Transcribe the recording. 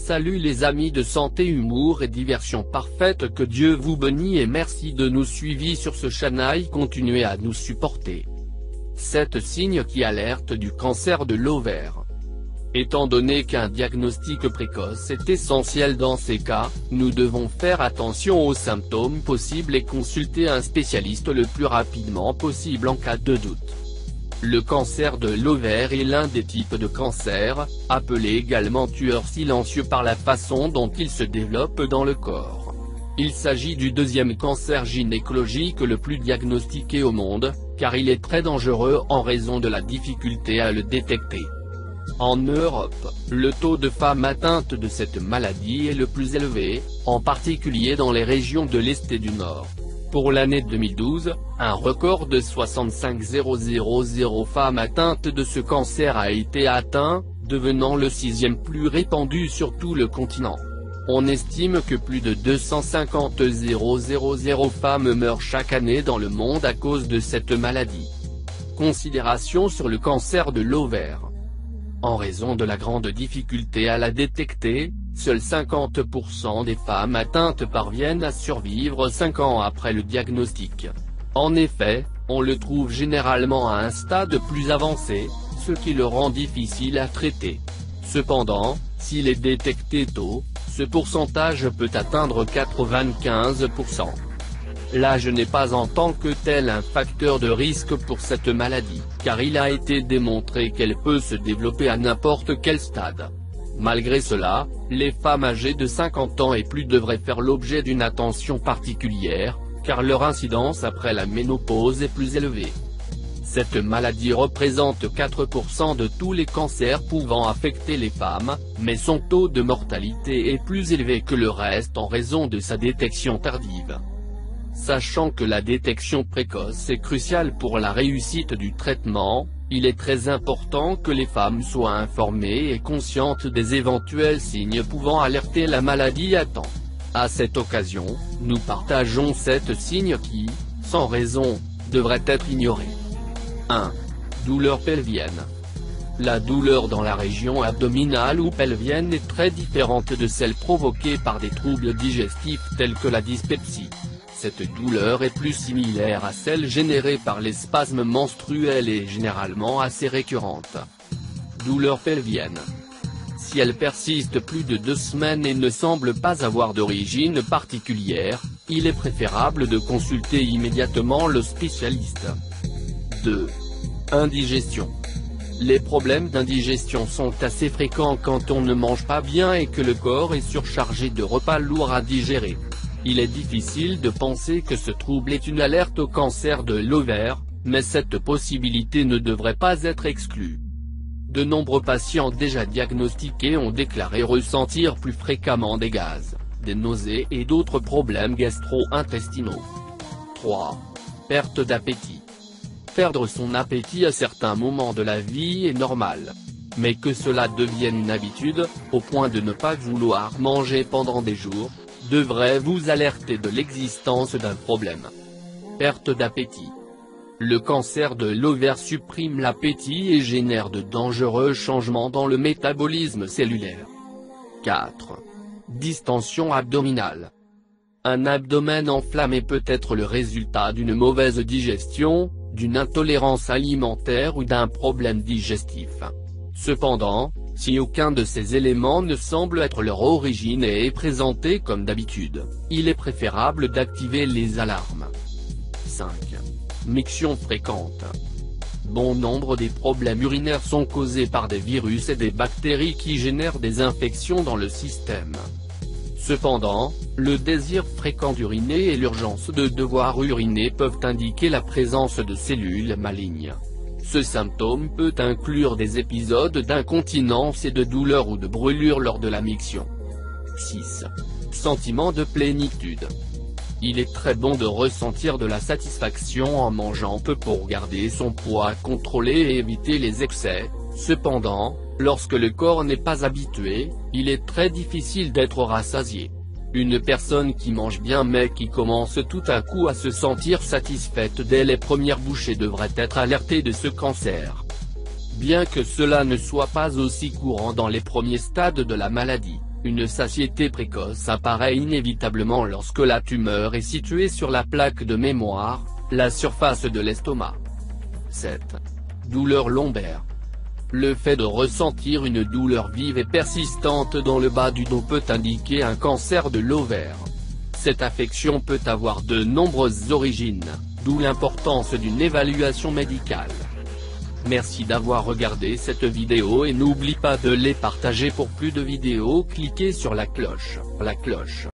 Salut les amis de santé, humour et diversion parfaite, que Dieu vous bénisse et merci de nous suivre sur ce channel, continuez à nous supporter. 7 signes qui alertent du cancer de l'ovaire. Étant donné qu'un diagnostic précoce est essentiel dans ces cas, nous devons faire attention aux symptômes possibles et consulter un spécialiste le plus rapidement possible en cas de doute. Le cancer de l'ovaire est l'un des types de cancer, appelé également tueur silencieux par la façon dont il se développe dans le corps. Il s'agit du deuxième cancer gynécologique le plus diagnostiqué au monde, car il est très dangereux en raison de la difficulté à le détecter. En Europe, le taux de femmes atteintes de cette maladie est le plus élevé, en particulier dans les régions de l'Est et du Nord. Pour l'année 2012, un record de 65 000 femmes atteintes de ce cancer a été atteint, devenant le 6e plus répandu sur tout le continent. On estime que plus de 250 000 femmes meurent chaque année dans le monde à cause de cette maladie. Considérations sur le cancer de l'ovaire. En raison de la grande difficulté à la détecter, seuls 50% des femmes atteintes parviennent à survivre 5 ans après le diagnostic. En effet, on le trouve généralement à un stade plus avancé, ce qui le rend difficile à traiter. Cependant, s'il est détecté tôt, ce pourcentage peut atteindre 95%. L'âge n'est pas en tant que tel un facteur de risque pour cette maladie, car il a été démontré qu'elle peut se développer à n'importe quel stade. Malgré cela, les femmes âgées de 50 ans et plus devraient faire l'objet d'une attention particulière, car leur incidence après la ménopause est plus élevée. Cette maladie représente 4% de tous les cancers pouvant affecter les femmes, mais son taux de mortalité est plus élevé que le reste en raison de sa détection tardive. Sachant que la détection précoce est cruciale pour la réussite du traitement, il est très important que les femmes soient informées et conscientes des éventuels signes pouvant alerter la maladie à temps. À cette occasion, nous partageons 7 signes qui, sans raison, devraient être ignorés. 1. Douleur pelvienne. La douleur dans la région abdominale ou pelvienne est très différente de celle provoquée par des troubles digestifs tels que la dyspepsie. Cette douleur est plus similaire à celle générée par les spasmes menstruels et généralement assez récurrente. Douleur pelvienne. Si elle persiste plus de 2 semaines et ne semble pas avoir d'origine particulière, il est préférable de consulter immédiatement le spécialiste. 2. Indigestion. Les problèmes d'indigestion sont assez fréquents quand on ne mange pas bien et que le corps est surchargé de repas lourds à digérer. Il est difficile de penser que ce trouble est une alerte au cancer de l'ovaire, mais cette possibilité ne devrait pas être exclue. De nombreux patients déjà diagnostiqués ont déclaré ressentir plus fréquemment des gaz, des nausées et d'autres problèmes gastro-intestinaux. 3. Perte d'appétit. Perdre son appétit à certains moments de la vie est normal. Mais que cela devienne une habitude, au point de ne pas vouloir manger pendant des jours, devrait vous alerter de l'existence d'un problème. Perte d'appétit. Le cancer de l'ovaire supprime l'appétit et génère de dangereux changements dans le métabolisme cellulaire. 4. Distension abdominale. Un abdomen enflammé peut être le résultat d'une mauvaise digestion, d'une intolérance alimentaire ou d'un problème digestif. Cependant, si aucun de ces éléments ne semble être leur origine et est présenté comme d'habitude, il est préférable d'activer les alarmes. 5. Miction fréquente. Bon nombre des problèmes urinaires sont causés par des virus et des bactéries qui génèrent des infections dans le système. Cependant, le désir fréquent d'uriner et l'urgence de devoir uriner peuvent indiquer la présence de cellules malignes. Ce symptôme peut inclure des épisodes d'incontinence et de douleur ou de brûlure lors de la miction. 6. Sentiment de plénitude. Il est très bon de ressentir de la satisfaction en mangeant peu pour garder son poids contrôlé et éviter les excès. Cependant, lorsque le corps n'est pas habitué, il est très difficile d'être rassasié. Une personne qui mange bien mais qui commence tout à coup à se sentir satisfaite dès les premières bouchées devrait être alertée de ce cancer. Bien que cela ne soit pas aussi courant dans les premiers stades de la maladie, Une satiété précoce apparaît inévitablement lorsque la tumeur est située sur la plaque de mémoire, la surface de l'estomac. 7. Douleur lombaire. Le fait de ressentir une douleur vive et persistante dans le bas du dos peut indiquer un cancer de l'ovaire. Cette affection peut avoir de nombreuses origines, d'où l'importance d'une évaluation médicale. Merci d'avoir regardé cette vidéo et n'oublie pas de les partager pour plus de vidéos. Cliquez sur la cloche.